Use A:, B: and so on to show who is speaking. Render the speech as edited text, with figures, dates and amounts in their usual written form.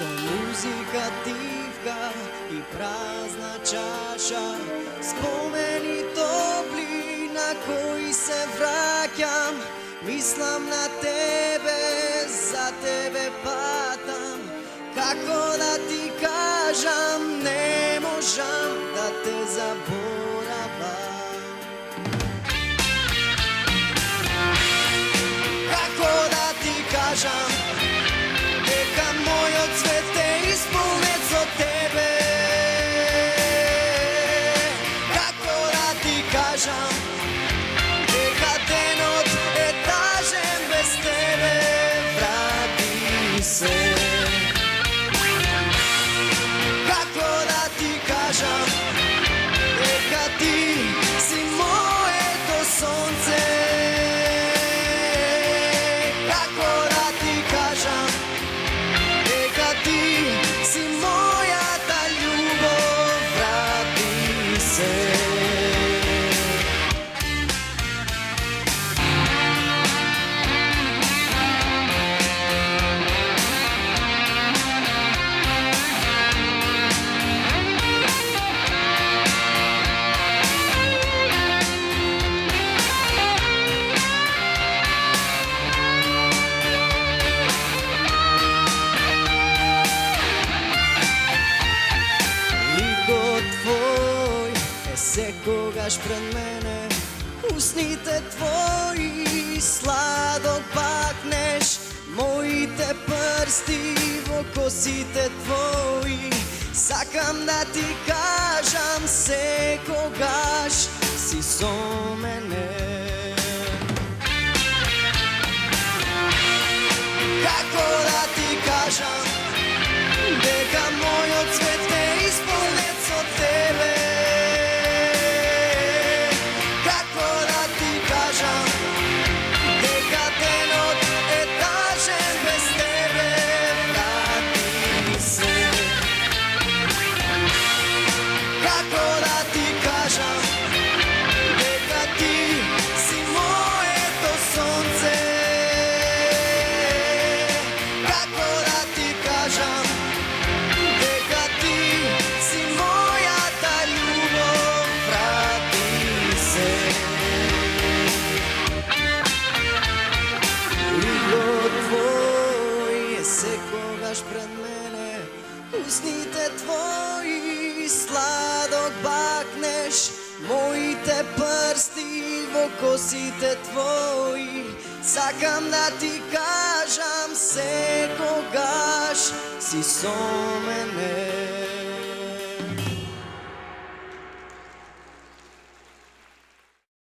A: Со музика тивка и празна чаша, спомени топли на кои се враќам. Мислам на тебе, за тебе патам. Како да ти кажам, не можам да те заборавам. Како да ти кажам, дека мојот свет е исполнет со тебе. Како да ти кажам, дека денот е тажен без тебе. Врати се. Како да ти кажам, дека ти си моето сонце. Како да ти кажам, дека ти си мојата љубов. Врати се. Секогаш пред мене, устните твои сладок пакнеш, моите прсти во косите твои. Сакам да ти кажам, секогаш си со мене. Како да ти кажам, дека мојот свет е исполнет со тебе. Дека денот е тажен без тебе. Врати се. Како да ти кажам, дека ти си моето сонце. Како да ти кажам, дека ти си мојата љубов. Врати се. Секогаш пред мене, устните твои сладок бакнеш, моите прсти во косите твои. Сакам да ти кажам, секогаш си со мене.